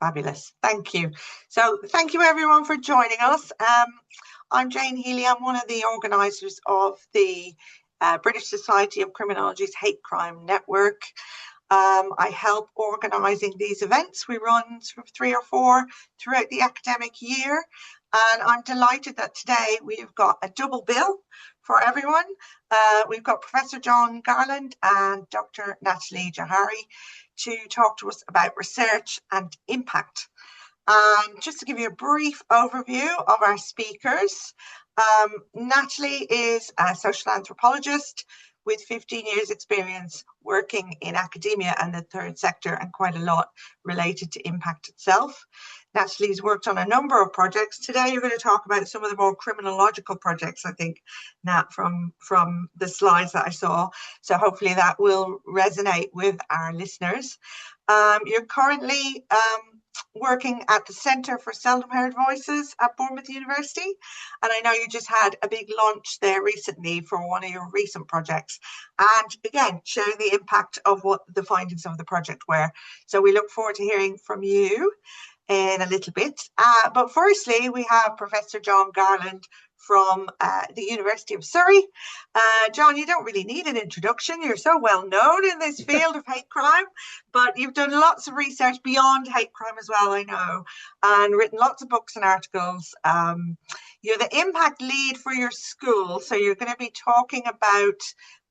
Fabulous. Thank you. So thank you everyone for joining us. I'm Jane Healy. I'm one of the organisers of the British Society of Criminology's Hate Crime Network. I help organising these events. We run sort of 3 or 4 throughout the academic year. And I'm delighted that today we've got a double bill for everyone. We've got Professor Jon Garland and Dr. Natalie Djohari to talk to us about research and impact. And just to give you a brief overview of our speakers, Natalie is a social anthropologist with 15 years experience working in academia and the third sector, and quite a lot related to impact itself. Natalie's worked on a number of projects. Today you're going to talk about some of the more criminological projects, I think, Nat, from the slides that I saw. So hopefully that will resonate with our listeners. You're currently working at the Centre for Seldom Heard Voices at Bournemouth University. And I know you just had a big launch there recently for one of your recent projects. And again, sharing the impact of what the findings of the project were. So we look forward to hearing from you in a little bit. But firstly, we have Professor Jon Garland from the University of Surrey. Jon, you don't really need an introduction. You're so well known in this field of hate crime, but you've done lots of research beyond hate crime as well, I know, and written lots of books and articles. You're the impact lead for your school, so you're going to be talking about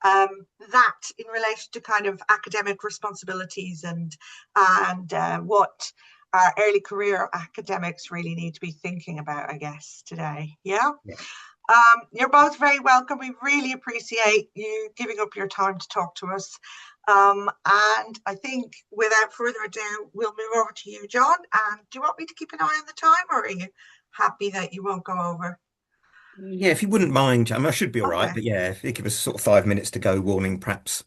that in relation to kind of academic responsibilities and what our early career academics really need to be thinking about, I guess, today. Yeah. You're both very welcome. We really appreciate you giving up your time to talk to us. And I think without further ado, we'll move over to you, Jon. And do you want me to keep an eye on the time, or are you happy that you won't go over? Yeah, if you wouldn't mind, I mean, I should be all right, but yeah, if you give us sort of 5 minutes to go warning, perhaps.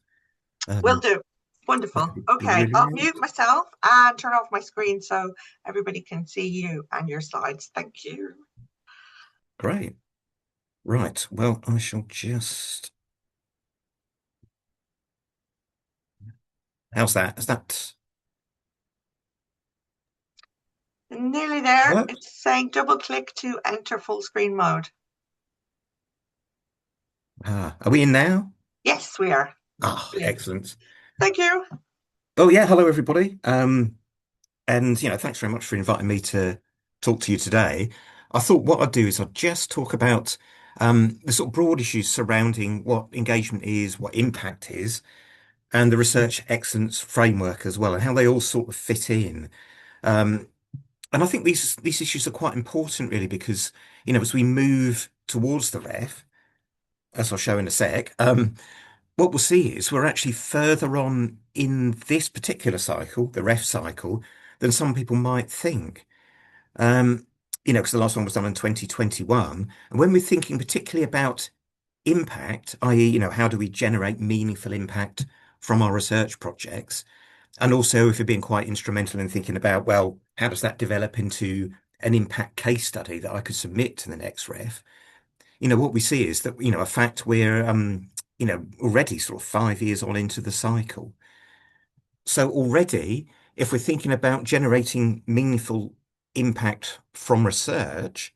Will do. Wonderful. That'd be Okay, really I'll good. mute myself and turn off my screen so everybody can see you and your slides. Thank you. Great. Right. Well, I shall just. How's that? Is that Nearly there. work? It's saying double click to enter full screen mode. Are we in now? Yes, we are. Ah, Brilliant. excellent. Thank you. Oh yeah, hello everybody. And thanks very much for inviting me to talk to you today. I thought what I'd do is I'd just talk about the sort of broad issues surrounding what engagement is, what impact is, and the research excellence framework as well, and how they all sort of fit in. Um, and I think these issues are quite important, really, because as we move towards the ref, as I'll show in a sec, what we'll see is we're actually further on in this particular cycle, the ref cycle, than some people might think. Um, because the last one was done in 2021, and when we're thinking particularly about impact, i.e., how do we generate meaningful impact from our research projects? And also, if you're being quite instrumental in thinking about, well, how does that develop into an impact case study that I could submit to the next ref? What we see is that, a fact we're, already sort of 5 years on into the cycle. So already, if we're thinking about generating meaningful impact from research,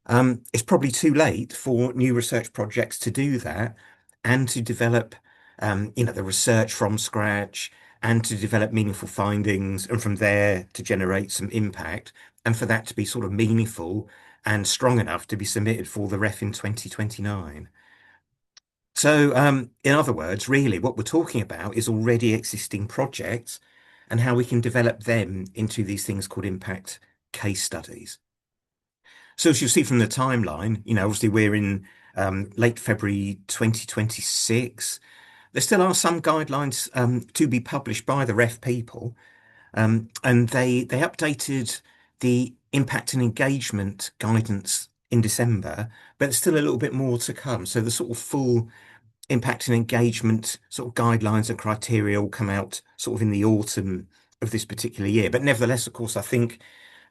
it's probably too late for new research projects to do that and to develop, the research from scratch and to develop meaningful findings and from there to generate some impact and for that to be sort of meaningful and strong enough to be submitted for the ref in 2029. So, in other words, really what we're talking about is already existing projects and how we can develop them into these things called impact case studies. So as you'll see from the timeline, obviously we're in late February 2026. There still are some guidelines to be published by the ref people, and they updated the impact and engagement guidance in December, but there's still a little bit more to come. So the sort of full impact and engagement sort of guidelines and criteria will come out sort of in the autumn of this particular year. But nevertheless, of course, I think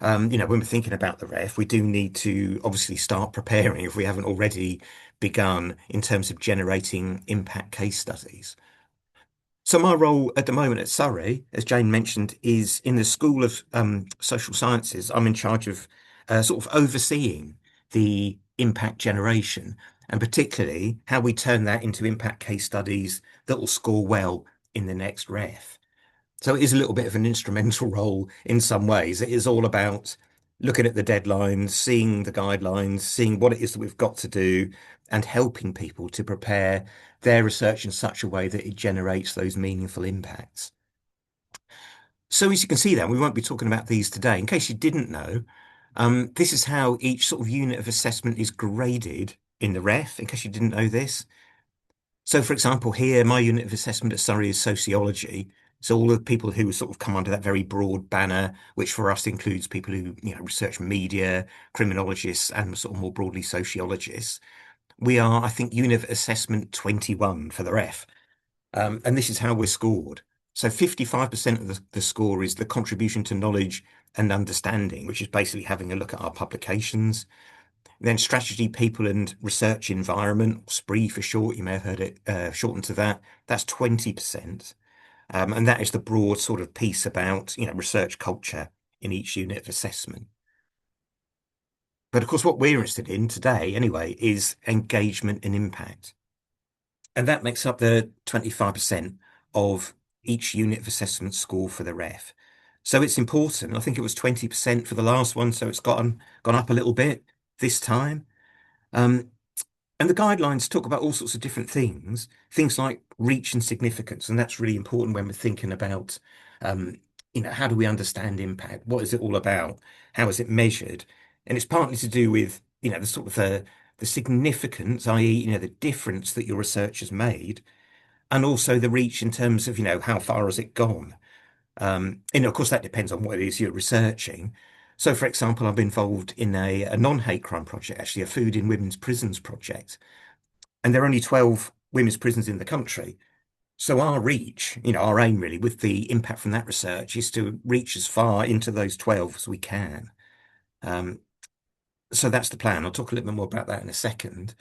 when we're thinking about the ref, we do need to obviously start preparing if we haven't already begun in terms of generating impact case studies. So my role at the moment at Surrey, as Jane mentioned, is in the School of Social Sciences. I'm in charge of sort of overseeing the impact generation, and particularly how we turn that into impact case studies that will score well in the next ref. So it is a little bit of an instrumental role in some ways. It is all about looking at the deadlines, seeing the guidelines, seeing what it is that we've got to do, and helping people to prepare their research in such a way that it generates those meaningful impacts. So as you can see then, we won't be talking about these today. In case you didn't know, this is how each sort of unit of assessment is graded in the ref, in case you didn't know this. So, for example, here, my unit of assessment at Surrey is sociology. So all the people who sort of come under that very broad banner, which for us includes people who, research media, criminologists, and sort of more broadly sociologists. We are, I think, unit of assessment 21 for the ref. And this is how we're scored. So 55% of the score is the contribution to knowledge and understanding, which is basically having a look at our publications. Then strategy, people, and research environment, SPRE for short, you may have heard it shortened to that. That's 20%. And that is the broad sort of piece about, research culture in each unit of assessment. But of course, what we're interested in today, anyway, is engagement and impact. And that makes up the 25% of each unit of assessment score for the ref. So it's important. I think it was 20% for the last one, so it's gone up a little bit this time. Um, and the guidelines talk about all sorts of different things like reach and significance. And that's really important when we're thinking about, how do we understand impact? What is it all about? How is it measured? And it's partly to do with, the sort of the significance, i.e., the difference that your research has made, and also the reach in terms of, how far has it gone? Of course, that depends on what it is you're researching. So, for example, I'm involved in a non-hate crime project, actually a food in women's prisons project. And there are only 12 women's prisons in the country. So our reach, our aim really with the impact from that research is to reach as far into those 12 as we can. Um, so that's the plan. I'll talk a little bit more about that in a second.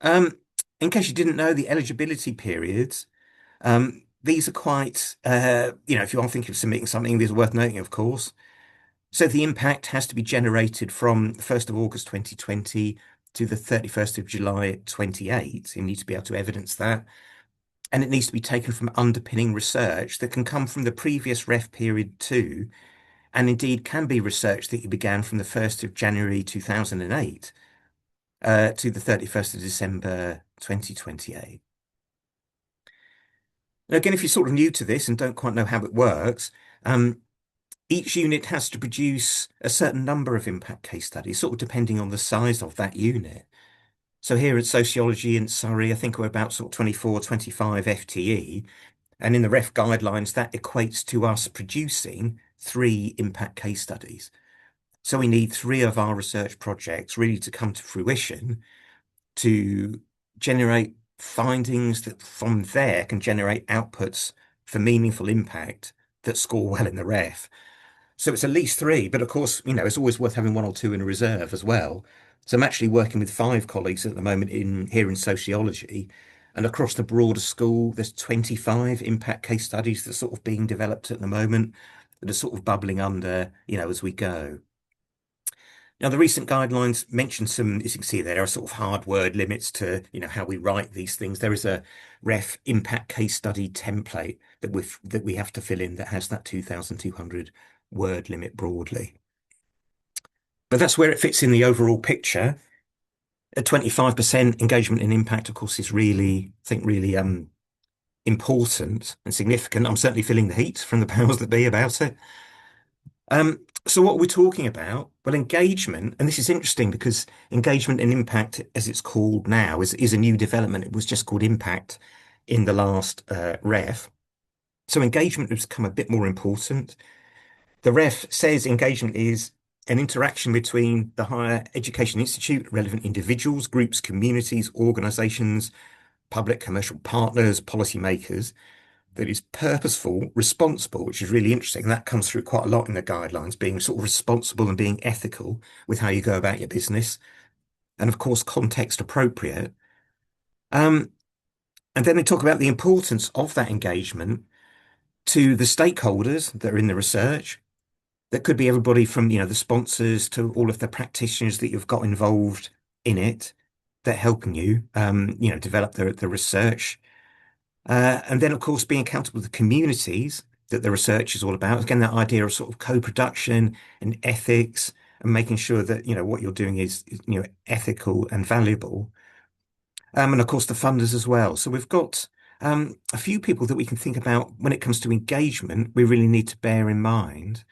Um, in case you didn't know, the eligibility periods, these are quite, if you are thinking of submitting something, these are worth noting, of course. So the impact has to be generated from the 1st of August 2020 to the 31st of July 28. You need to be able to evidence that. And it needs to be taken from underpinning research that can come from the previous ref period too, and indeed can be research that you began from the 1st of January 2008 to the 31st of December 2028. Now, again, if you're sort of new to this and don't quite know how it works, each unit has to produce a certain number of impact case studies, sort of depending on the size of that unit. So here at Sociology in Surrey, I think we're about sort of 24, 25 FTE. And in the ref guidelines, that equates to us producing 3 impact case studies. So we need 3 of our research projects really to come to fruition to generate findings that from there can generate outputs for meaningful impact that score well in the ref. So it's at least 3, but of course, it's always worth having 1 or 2 in a reserve as well. So I'm actually working with 5 colleagues at the moment here in sociology, and across the broader school, there's 25 impact case studies that are sort of being developed at the moment that are sort of bubbling under, as we go. Now, the recent guidelines mention some, as you can see, there are sort of hard word limits to, how we write these things. There is a ref impact case study template that we have to fill in that has that 2,200 word limit broadly. But that's where it fits in the overall picture. At 25% engagement and impact, of course, is really, I think, really important and significant. I'm certainly feeling the heat from the powers that be about it. So what we're talking about, well, engagement, and this is interesting because engagement and impact, as it's called now, is a new development. It was just called impact in the last ref. So engagement has become a bit more important. The ref says engagement is an interaction between the higher education institute, relevant individuals, groups, communities, organizations, public commercial partners, policymakers, that is purposeful, responsible, which is really interesting. That comes through quite a lot in the guidelines, being sort of responsible and being ethical with how you go about your business. And of course, context appropriate. And then they talk about the importance of that engagement to the stakeholders that are in the research. That could be everybody from, the sponsors to all of the practitioners that you've got involved in it that are helping you, develop the research. And then, of course, being accountable to the communities that the research is all about. Again, that idea of sort of co-production and ethics and making sure that, what you're doing is, ethical and valuable. And of course, the funders as well. So we've got a few people that we can think about when it comes to engagement, we really need to bear in mind.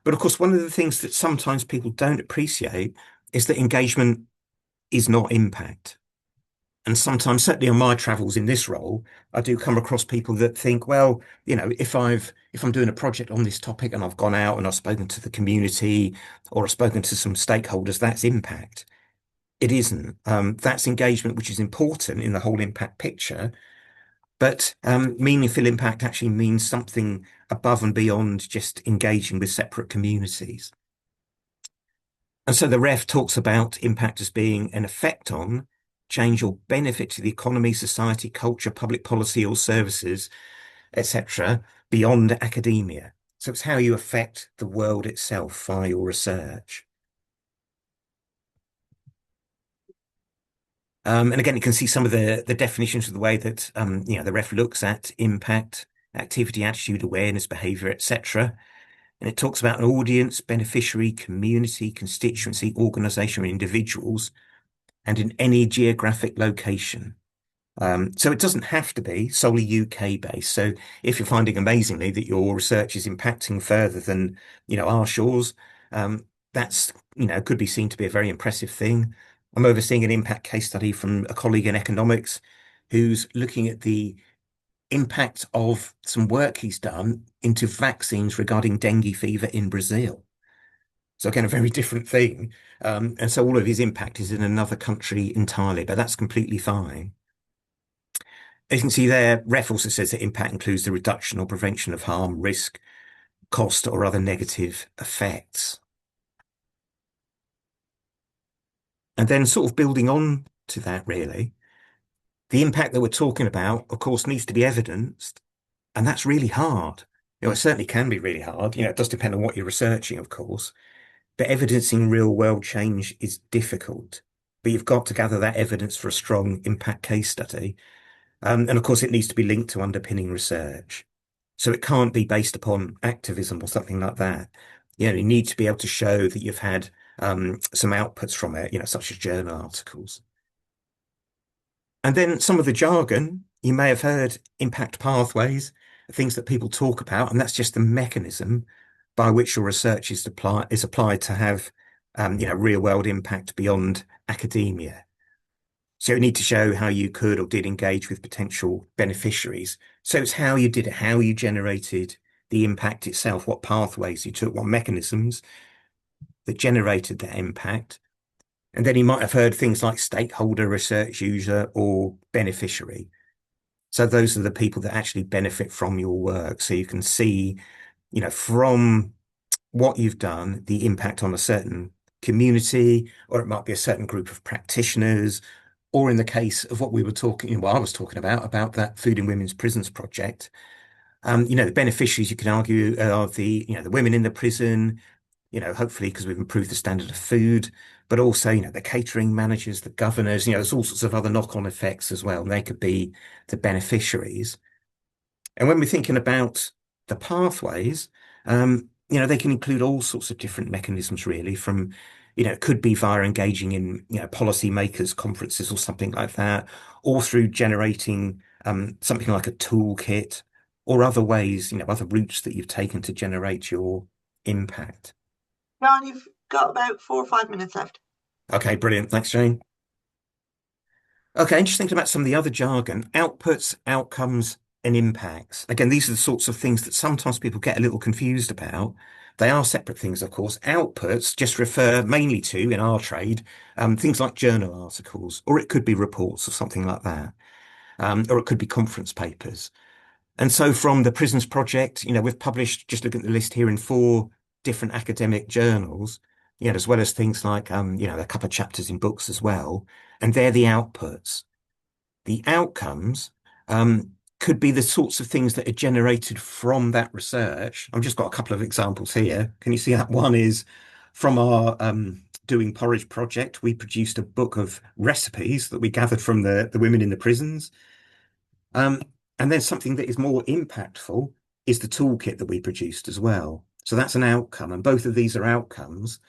But of course, one of the things that sometimes people don't appreciate is that engagement is not impact. And sometimes, certainly on my travels in this role, I do come across people that think, well, if I'm doing a project on this topic and I've gone out and I've spoken to the community or I've spoken to some stakeholders, that's impact. It isn't. That's engagement, which is important in the whole impact picture. But meaningful impact actually means something above and beyond just engaging with separate communities. And so the ref talks about impact as being an effect on, change or benefit to the economy, society, culture, public policy or services, etc., beyond academia. So it's how you affect the world itself via your research. And again, you can see some of the definitions of the way that the ref looks at impact, activity, attitude, awareness, behavior, etc. And it talks about an audience, beneficiary, community, constituency, organization, or individuals, and in any geographic location. So it doesn't have to be solely UK based. So if you're finding amazingly that your research is impacting further than, our shores, that's, could be seen to be a very impressive thing. I'm overseeing an impact case study from a colleague in economics who's looking at the impact of some work he's done into vaccines regarding dengue fever in Brazil. So again, a very different thing. And so all of his impact is in another country entirely, but that's completely fine. As you can see there, REF also says that impact includes the reduction or prevention of harm, risk, cost, or other negative effects. And then sort of building on to that, really, the impact that we're talking about, of course, needs to be evidenced. And that's really hard. It certainly can be really hard. It does depend on what you're researching, of course. But evidencing real world change is difficult. But you've got to gather that evidence for a strong impact case study. And of course, it needs to be linked to underpinning research. So it can't be based upon activism or something like that. You need to be able to show that you've had some outputs from it, such as journal articles. And then some of the jargon, you may have heard impact pathways, things that people talk about, and that's just the mechanism by which your research is applied to have real world impact beyond academia. So you need to show how you could or did engage with potential beneficiaries. So it's how you did it, how you generated the impact itself, what pathways you took, what mechanisms that generated that impact. And then you might have heard things like stakeholder, research user, or beneficiary. So those are the people that actually benefit from your work. So you can see, from what you've done, the impact on a certain community, or it might be a certain group of practitioners, or in the case of what I was talking about that Food in Women's Prisons project. The beneficiaries, you can argue, are the women in the prison, hopefully because we've improved the standard of food, but also, the catering managers, the governors, there's all sorts of other knock-on effects as well. And they could be the beneficiaries. And when we're thinking about the pathways, they can include all sorts of different mechanisms, really, from, it could be via engaging in, policymakers, conferences or something like that, or through generating something like a toolkit or other ways, other routes that you've taken to generate your impact. Jon, you've got about 4 or 5 minutes left. Okay, brilliant. Thanks, Jane. Okay, and just thinking about some of the other jargon, outputs, outcomes, and impacts. Again, these are the sorts of things that sometimes people get a little confused about. They are separate things, of course. Outputs just refer mainly to, in our trade, things like journal articles, or it could be reports or something like that, or it could be conference papers. And so from the Prisons Project, we've published, just looking at the list here, in 4 different academic journals, as well as things like, a couple of chapters in books as well. And they're the outputs. The outcomes could be the sorts of things that are generated from that research. I've just got a couple of examples here. Can you see that? One is from our Doing Porridge project. We produced a book of recipes that we gathered from the women in the prisons. Um, and then something that is more impactful is the toolkit that we produced as well. So that's an outcome, and both of these are outcomes.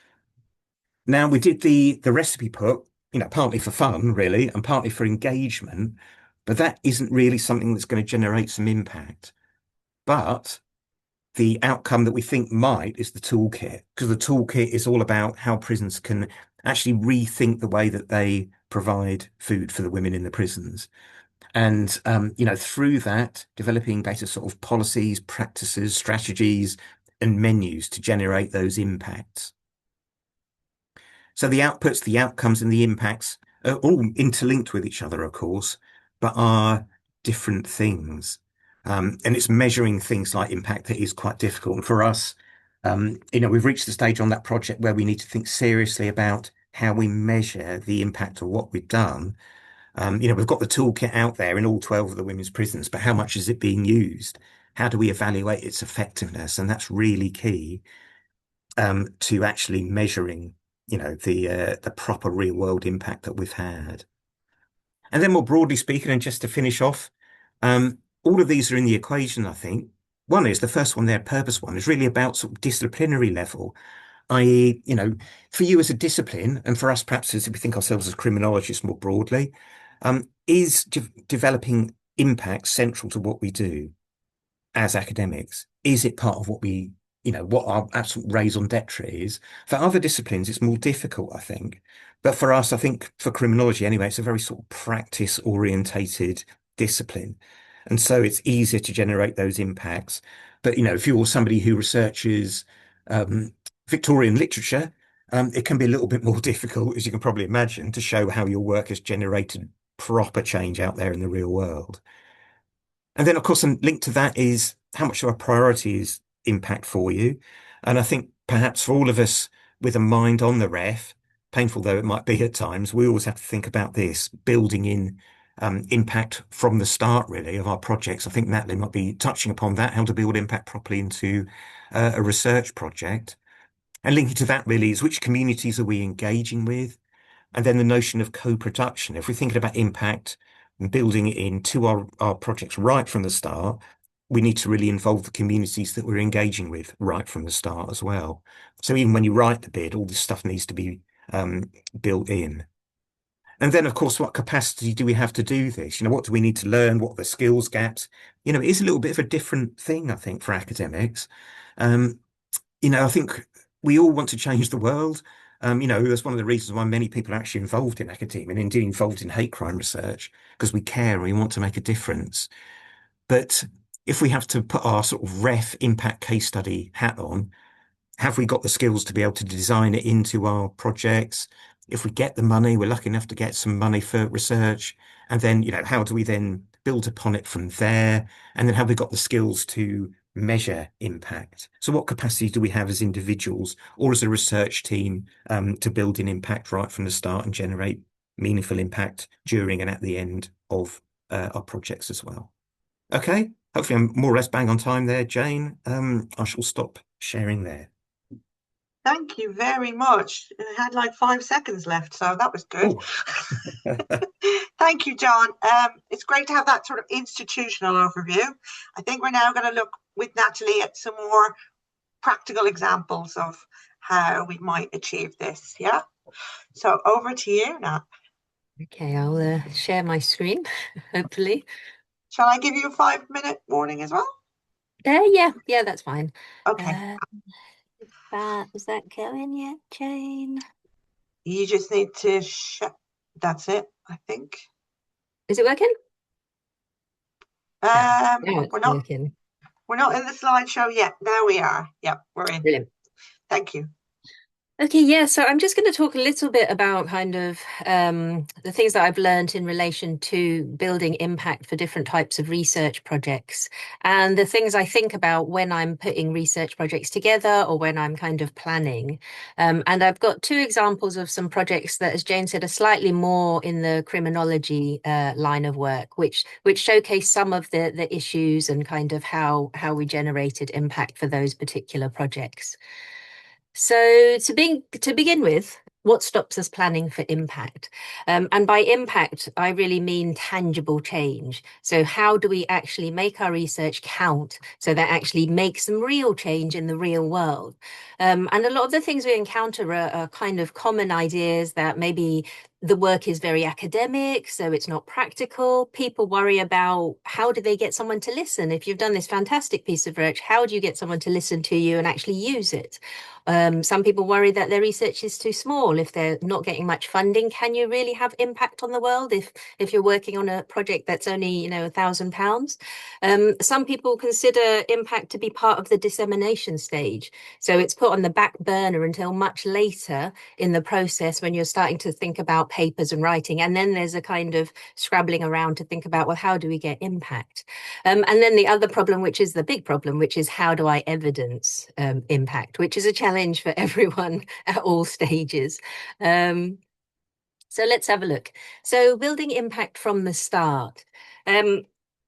Now we did the recipe book, partly for fun, really, and partly for engagement, but that isn't really something that's going to generate some impact. But the outcome that we think might is the toolkit, because the toolkit is all about how prisons can actually rethink the way that they provide food for the women in the prisons. And through that, developing better sort of policies, practices, strategies, and menus to generate those impacts. So the outputs, the outcomes, and the impacts are all interlinked with each other, of course, but are different things. And it's measuring things like impact that is quite difficult. And for us, we've reached the stage on that project where we need to think seriously about how we measure the impact of what we've done. We've got the toolkit out there in all 12 of the women's prisons, but how much is it being used? How do we evaluate its effectiveness? And that's really key to actually measuring, the proper real world impact that we've had. And then more broadly speaking, and just to finish off, all of these are in the equation, I think. One is the first one there, purpose one, is really about sort of disciplinary level, i.e., for you as a discipline, and for us perhaps as we think ourselves as criminologists more broadly, is developing impact central to what we do as academics? Is it part of what our absolute raison d'etre is? For other disciplines, it's more difficult, I think. But for us, I think for criminology anyway, it's a very sort of practice orientated discipline. And so it's easier to generate those impacts. But, if you're somebody who researches Victorian literature, it can be a little bit more difficult, as you can probably imagine, to show how your work has generated proper change out there in the real world. And then, of course, and linked to that is how much of a priority is impact for you. And I think perhaps for all of us with a mind on the ref, painful though it might be at times, we always have to think about this, building in impact from the start, really, of our projects. I think Natalie might be touching upon that, how to build impact properly into a research project. And linking to that really is which communities are we engaging with? And then the notion of co-production. If we're thinking about impact and building it into our projects right from the start, we need to really involve the communities that we're engaging with right from the start as well. So even when you write the bid, all this stuff needs to be built in. And then, of course, what capacity do we have to do this? What do we need to learn? What are the skills gaps? It is a little bit of a different thing, I think, for academics. Um, I think we all want to change the world. That's one of the reasons why many people are actually involved in academia and indeed involved in hate crime research, because we care and we want to make a difference. But if we have to put our sort of ref impact case study hat on, have we got the skills to be able to design it into our projects? If we get the money, we're lucky enough to get some money for research. And then, how do we then build upon it from there? And then have we got the skills to measure impact? So what capacity do we have as individuals or as a research team to build in impact right from the start and generate meaningful impact during and at the end of our projects as well? Okay, hopefully I'm more or less bang on time there, Jane. I shall stop sharing there. Thank you very much. It had like 5 seconds left, so that was good. Thank you, Jon. It's great to have that sort of institutional overview. I think we're now going to look with Natalie at some more practical examples of how we might achieve this. Yeah. So over to you, Nat. Okay, I'll share my screen, hopefully. Shall I give you a 5-minute warning as well? Yeah, that's fine. Okay. Is that going yet, Jane? You just need to that's it, I think. Is it working? We're it's not working. We're not in the slideshow yet. Now we are. Yep, we're in. Brilliant. Thank you. Okay, yeah, so I'm just going to talk a little bit about kind of the things that I've learned in relation to building impact for different types of research projects and the things I think about when I'm putting research projects together or when I'm kind of planning. And I've got two examples of some projects that, as Jane said, are slightly more in the criminology line of work, which showcase some of the issues and kind of how we generated impact for those particular projects. So to begin with, what stops us planning for impact? And by impact, I really mean tangible change. So how do we actually make our research count so that actually makes some real change in the real world? And a lot of the things we encounter are kind of common ideas that maybe the work is very academic, so it's not practical. People worry about how do they get someone to listen? If you've done this fantastic piece of research, how do you get someone to listen to you and actually use it? Some people worry that their research is too small. If they're not getting much funding, can you really have impact on the world if you're working on a project that's only, £1,000? Some people consider impact to be part of the dissemination stage. So it's put on the back burner until much later in the process when you're starting to think about papers and writing. And then there's a kind of scrabbling around to think about, well, how do we get impact? And then the other problem, which is the big problem, which is how do I evidence impact, which is a challenge for everyone at all stages. So let's have a look. So building impact from the start.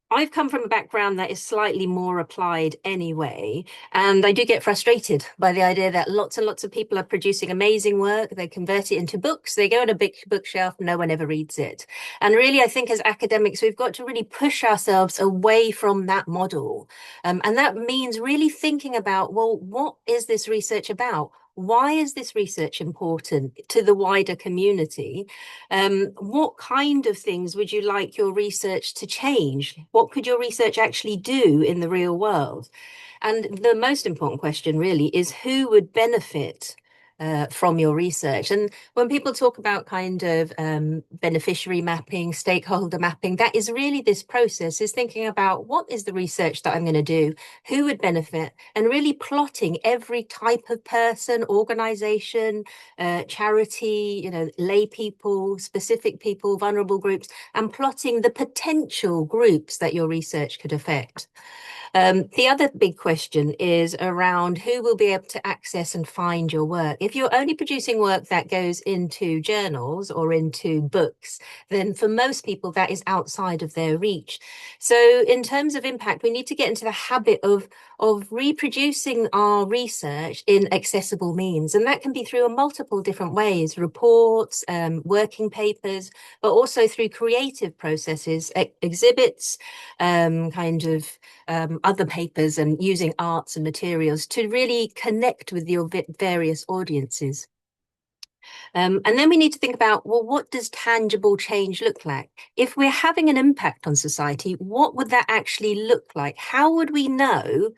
I've come from a background that is slightly more applied anyway, and I do get frustrated by the idea that lots and lots of people are producing amazing work. They convert it into books, they go on a big bookshelf, no one ever reads it. And really, I think as academics, we've got to really push ourselves away from that model. And that means really thinking about, well, what is this research about? Why is this research important to the wider community? What kind of things would you like your research to change? What could your research actually do in the real world? And the most important question really is who would benefit from your research? And when people talk about kind of beneficiary mapping, stakeholder mapping, that is really this process, is thinking about what is the research that I'm going to do, who would benefit, and really plotting every type of person, organization, charity, lay people, specific people, vulnerable groups, and plotting the potential groups that your research could affect. The other big question is around who will be able to access and find your work. If you're only producing work that goes into journals or into books, then for most people that is outside of their reach. So in terms of impact, we need to get into the habit of reproducing our research in accessible means. And that can be through multiple different ways, reports, working papers, but also through creative processes, exhibits, other papers, and using arts and materials to really connect with your various audiences. And then we need to think about, well, what does tangible change look like? If we're having an impact on society, what would that actually look like? How would we know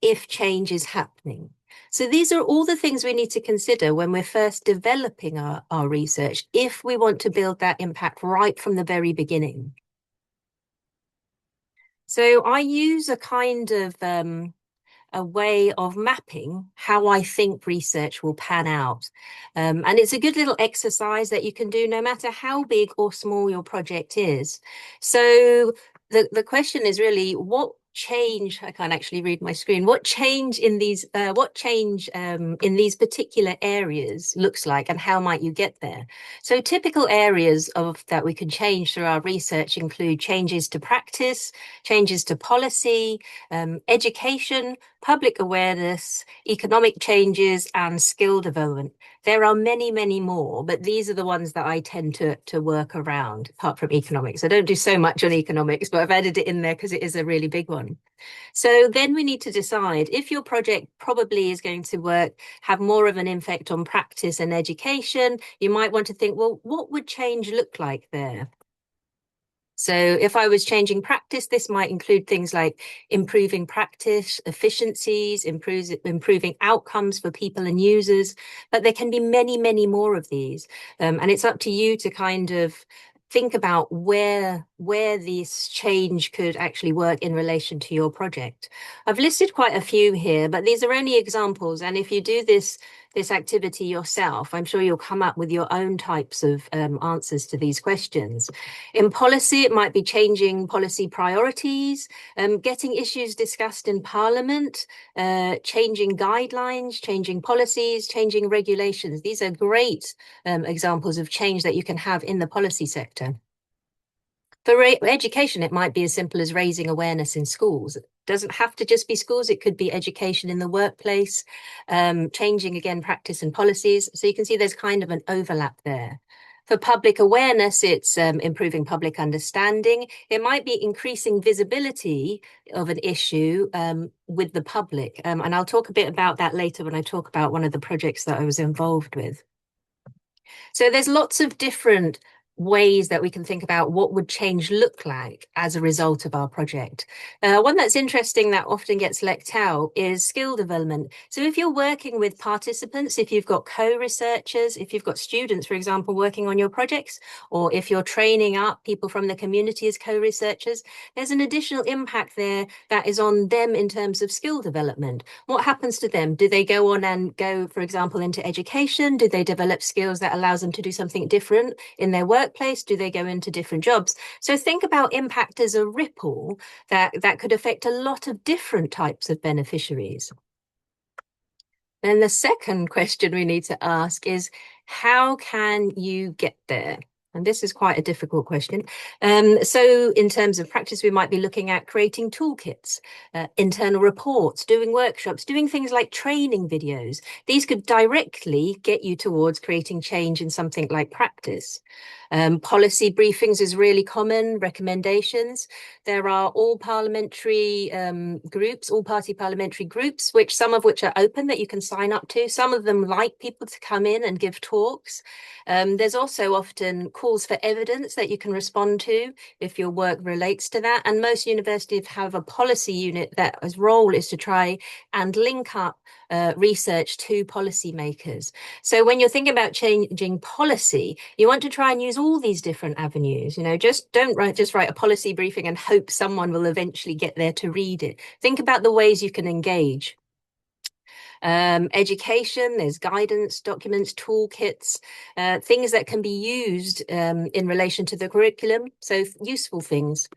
if change is happening? So these are all the things we need to consider when we're first developing our research, if we want to build that impact right from the very beginning. So I use a kind of a way of mapping how I think research will pan out. And it's a good little exercise that you can do no matter how big or small your project is. So the question is really, what change, I can't actually read my screen, what change in these particular areas looks like, and how might you get there? So typical areas of that we can change through our research include changes to practice, changes to policy, education, public awareness, economic changes, and skill development. There are many, many more, but these are the ones that I tend to work around, apart from economics. I don't do so much on economics, but I've added it in there because it is a really big one. So then we need to decide if your project probably is going to have more of an impact on practice and education. You might want to think, well, what would change look like there? So if I was changing practice, this might include things like improving practice efficiencies, improving outcomes for people and users, but there can be many, many more of these. And it's up to you to kind of think about where this change could actually work in relation to your project. I've listed quite a few here, but these are only examples. And if you do this this activity yourself, I'm sure you'll come up with your own types of answers to these questions. In policy, it might be changing policy priorities, getting issues discussed in Parliament, changing guidelines, changing policies, changing regulations. These are great examples of change that you can have in the policy sector. For education, it might be as simple as raising awareness in schools. It doesn't have to just be schools. It could be education in the workplace, changing, again, practice and policies. So you can see there's kind of an overlap there. For public awareness, it's improving public understanding. It might be increasing visibility of an issue with the public. And I'll talk a bit about that later when I talk about one of the projects that I was involved with. So there's lots of different ways that we can think about what would change look like as a result of our project. One that's interesting that often gets left out is skill development. So if you're working with participants, if you've got co-researchers, if you've got students, for example, working on your projects, or if you're training up people from the community as co-researchers, there's an additional impact there that is on them in terms of skill development. What happens to them? Do they go on and go, for example, into education? Do they develop skills that allows them to do something different in their workplace? Do they go into different jobs? So think about impact as a ripple that could affect a lot of different types of beneficiaries. And the second question we need to ask is, how can you get there? And this is quite a difficult question. So in terms of practice, we might be looking at creating toolkits, internal reports, doing workshops, doing things like training videos. These could directly get you towards creating change in something like practice. Policy briefings is really common, recommendations. There are all parliamentary groups, all party parliamentary groups, some of which are open that you can sign up to. Some of them like people to come in and give talks. There's also often calls for evidence that you can respond to if your work relates to that. And most universities have a policy unit that its role is to try and link up research to policymakers. So when you're thinking about changing policy, you want to try and use all these different avenues. Just don't write a policy briefing and hope someone will eventually get there to read it. Think about the ways you can engage. Education, there's guidance, documents, toolkits, things that can be used in relation to the curriculum, so useful things.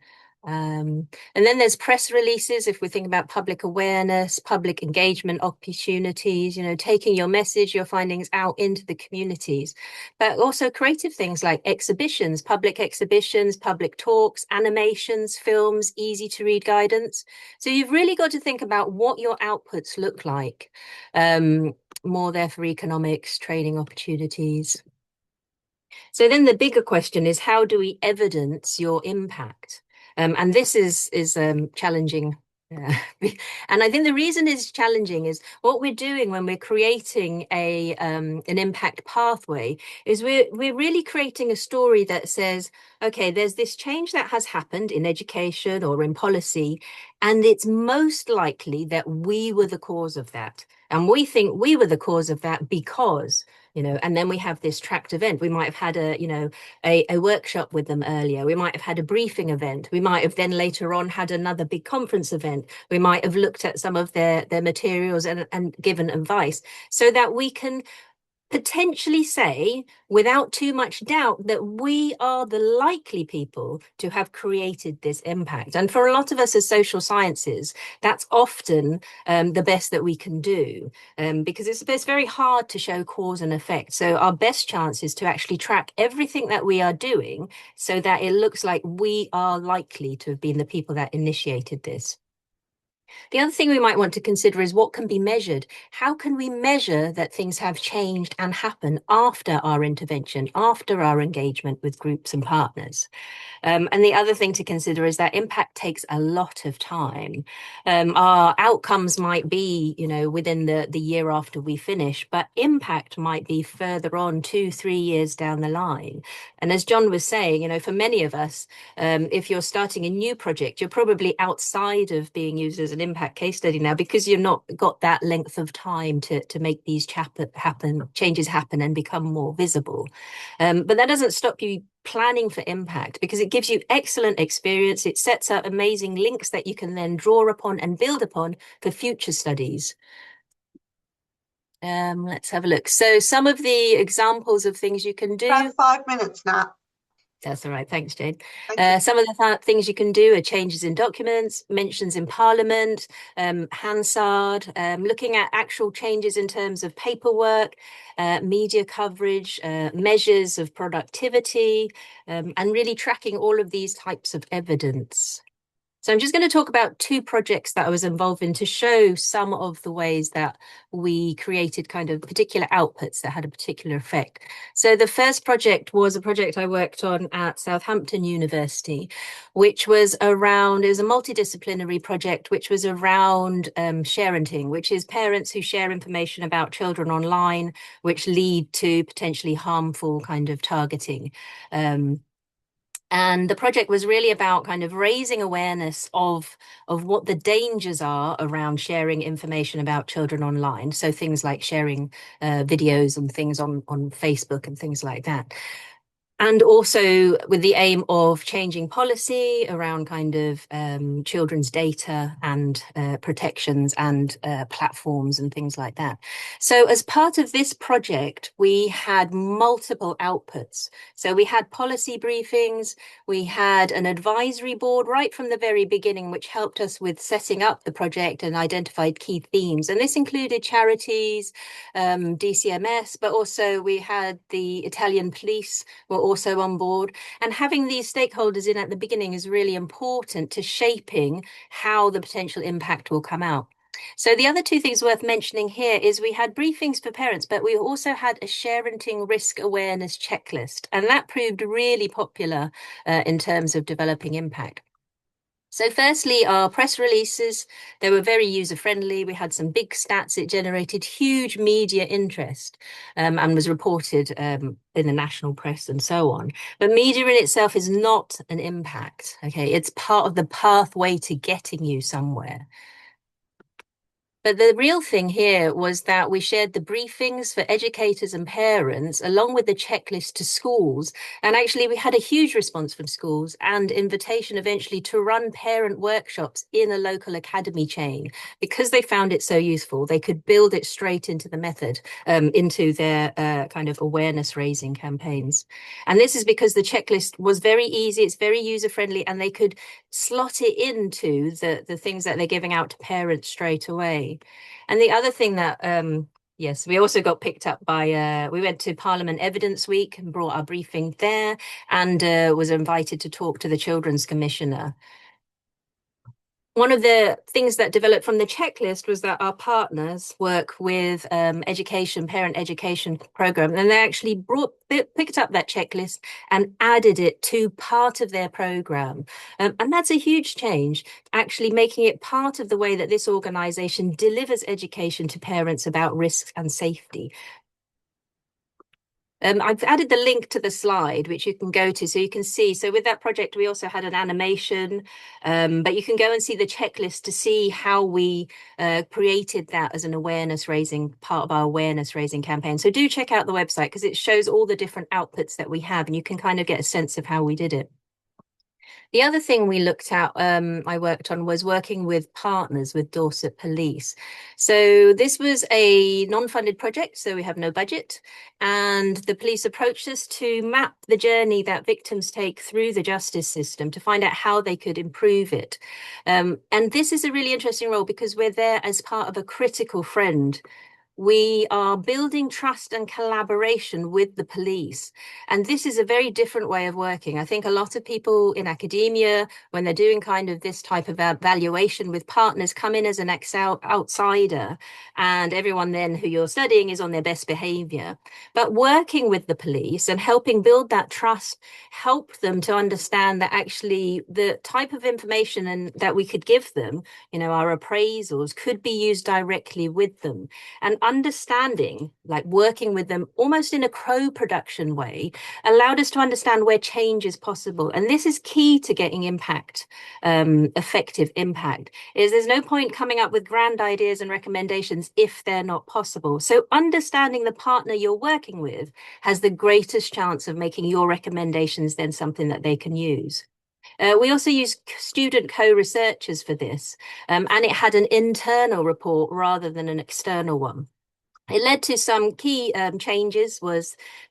And then there's press releases, if we think about public awareness, public engagement opportunities, taking your message, your findings out into the communities, but also creative things like exhibitions, public talks, animations, films, easy to read guidance. So you've really got to think about what your outputs look like. More there for economics, training opportunities. So then the bigger question is, how do we evidence your impact? And this is challenging. And I think the reason it's challenging is what we're doing when we're creating an impact pathway is we're really creating a story that says, okay, there's this change that has happened in education or in policy, and it's most likely that we were the cause of that. And we think we were the cause of that because, and then we have this tracked event. We might have had a workshop with them earlier. We might have had a briefing event. We might have then later on had another big conference event. We might have looked at some of their materials and given advice so that we can potentially say without too much doubt that we are the likely people to have created this impact. And for a lot of us as social sciences, that's often the best that we can do because it's very hard to show cause and effect. So our best chance is to actually track everything that we are doing so that it looks like we are likely to have been the people that initiated this. The other thing we might want to consider is what can be measured. How can we measure that things have changed and happened after our intervention, after our engagement with groups and partners? And the other thing to consider is that impact takes a lot of time. Our outcomes might be, within the year after we finish, but impact might be further on 2-3 years down the line. And as Jon was saying, for many of us, if you're starting a new project, you're probably outside of being used as an impact case study now because you've not got that length of time to make these changes happen and become more visible. But that doesn't stop you planning for impact because it gives you excellent experience. It sets up amazing links that you can then draw upon and build upon for future studies. Let's have a look. So some of the examples of things you can do. About 5 minutes, Nat. That's all right. Thanks, Jane. Thank you. Some of the things you can do are changes in documents, mentions in Parliament, Hansard, looking at actual changes in terms of paperwork, media coverage, measures of productivity, and really tracking all of these types of evidence. So I'm just going to talk about two projects that I was involved in to show some of the ways that we created kind of particular outputs that had a particular effect. So the first project was a project I worked on at Southampton University, which was around, it was a multidisciplinary project, which was around sharenting, which is parents who share information about children online, which lead to potentially harmful kind of targeting. And the project was really about kind of raising awareness of what the dangers are around sharing information about children online. So things like sharing videos and things on Facebook and things like that. And also with the aim of changing policy around kind of children's data and protections and platforms and things like that. So as part of this project, we had multiple outputs. So we had policy briefings, we had an advisory board right from the very beginning, which helped us with setting up the project and identified key themes. And this included charities, DCMS, but also we had the Italian police were also on board, and having these stakeholders in at the beginning is really important to shaping how the potential impact will come out. So the other two things worth mentioning here is we had briefings for parents, but we also had a sharenting risk awareness checklist, and that proved really popular in terms of developing impact. So firstly, our press releases, they were very user-friendly. We had some big stats. It generated huge media interest and was reported in the national press and so on. But media in itself is not an impact, okay? It's part of the pathway to getting you somewhere. But the real thing here was that we shared the briefings for educators and parents along with the checklist to schools. And actually, we had a huge response from schools and invitation eventually to run parent workshops in a local academy chain because they found it so useful. They could build it straight into the method, into their kind of awareness raising campaigns. And this is because the checklist was very easy. It's very user friendly, and they could slot it into the things that they're giving out to parents straight away. And the other thing that, yes, we also got picked up by, we went to Parliament Evidence Week and brought our briefing there, and was invited to talk to the Children's Commissioner. One of the things that developed from the checklist was that our partners work with parent education program, and they actually picked up that checklist and added it to part of their program. And that's a huge change, actually making it part of the way that this organization delivers education to parents about risks and safety. I've added the link to the slide, which you can go to so you can see. So with that project, we also had an animation, but you can go and see the checklist to see how we created that as an awareness raising, part of our awareness raising campaign. So do check out the website because it shows all the different outputs that we have, and you can kind of get a sense of how we did it. The other thing we looked at, I worked on, was working with partners with Dorset Police. So this was a non-funded project, so we have no budget. And the police approached us to map the journey that victims take through the justice system to find out how they could improve it. And this is a really interesting role because we're there as part of a critical friend. We are building trust and collaboration with the police. And this is a very different way of working. I think a lot of people in academia, when they're doing kind of this type of evaluation with partners, come in as an outsider, and everyone then who you're studying is on their best behavior. But working with the police and helping build that trust, help them to understand that actually the type of information that we could give them, our appraisals, could be used directly with them. And understanding, like working with them almost in a co-production way, allowed us to understand where change is possible. And this is key to getting impact, effective impact, is there's no point coming up with grand ideas and recommendations if they're not possible. So understanding the partner you're working with has the greatest chance of making your recommendations then something that they can use. We also use student co-researchers for this, and it had an internal report rather than an external one. It led to some key changes.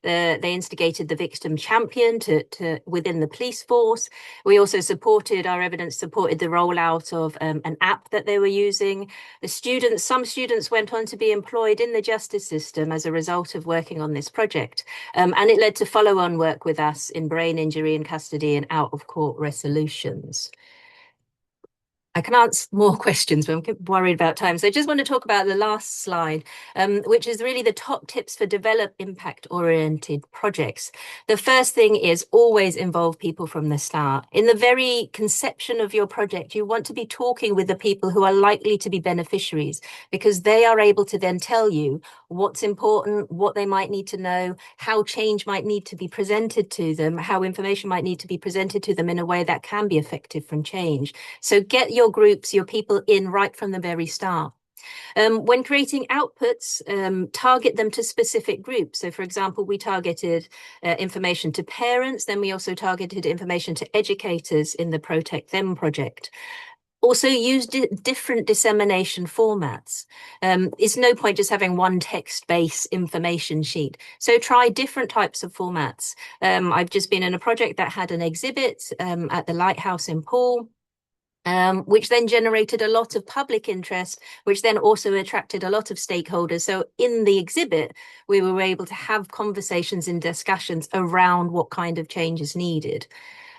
They instigated the victim champion to within the police force. We also supported, our evidence supported the rollout of an app that they were using. Some students went on to be employed in the justice system as a result of working on this project. And it led to follow-on work with us in brain injury in custody and out-of-court resolutions. I can answer more questions, but I'm worried about time. So I just want to talk about the last slide, which is really the top tips for develop impact-oriented projects. The first thing is always involve people from the start. In the very conception of your project, you want to be talking with the people who are likely to be beneficiaries, because they are able to then tell you what's important, what they might need to know, how change might need to be presented to them, how information might need to be presented to them in a way that can be effective from change. So get your groups, your people in right from the very start. When creating outputs, target them to specific groups. So, for example, we targeted information to parents, then we also targeted information to educators in the Protect Them project. Also use different dissemination formats. It's no point just having one text-based information sheet. So try different types of formats. I've just been in a project that had an exhibit at the Lighthouse in Poole, which then generated a lot of public interest, which then also attracted a lot of stakeholders. So in the exhibit, we were able to have conversations and discussions around what kind of change is needed.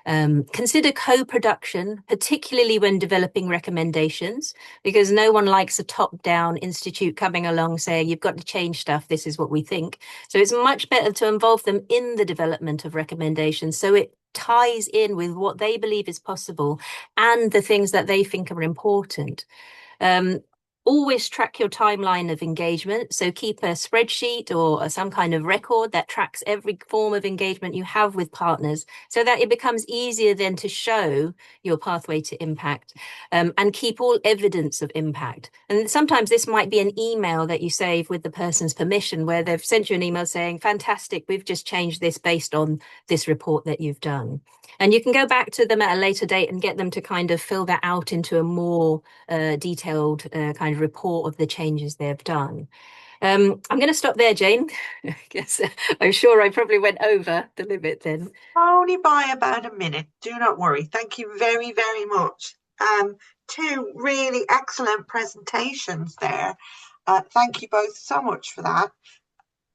Consider co-production, particularly when developing recommendations, because no one likes a top-down institute coming along saying, you've got to change stuff, this is what we think. So it's much better to involve them in the development of recommendations, so it ties in with what they believe is possible and the things that they think are important. Always track your timeline of engagement. So keep a spreadsheet or some kind of record that tracks every form of engagement you have with partners, so that it becomes easier then to show your pathway to impact, and keep all evidence of impact. And sometimes this might be an email that you save with the person's permission, where they've sent you an email saying, fantastic, we've just changed this based on this report that you've done. And you can go back to them at a later date and get them to kind of fill that out into a more detailed kind of report of the changes they've done. I'm going to stop there, Jane. Yes, I'm sure I probably went over the limit then. Only by about a minute. Do not worry. Thank you very, very much. Two really excellent presentations there. Thank you both so much for that.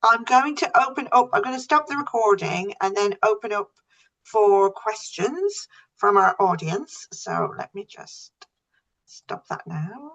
I'm going to open up, I'm going to stop the recording and then open up for questions from our audience. So let me just stop that now.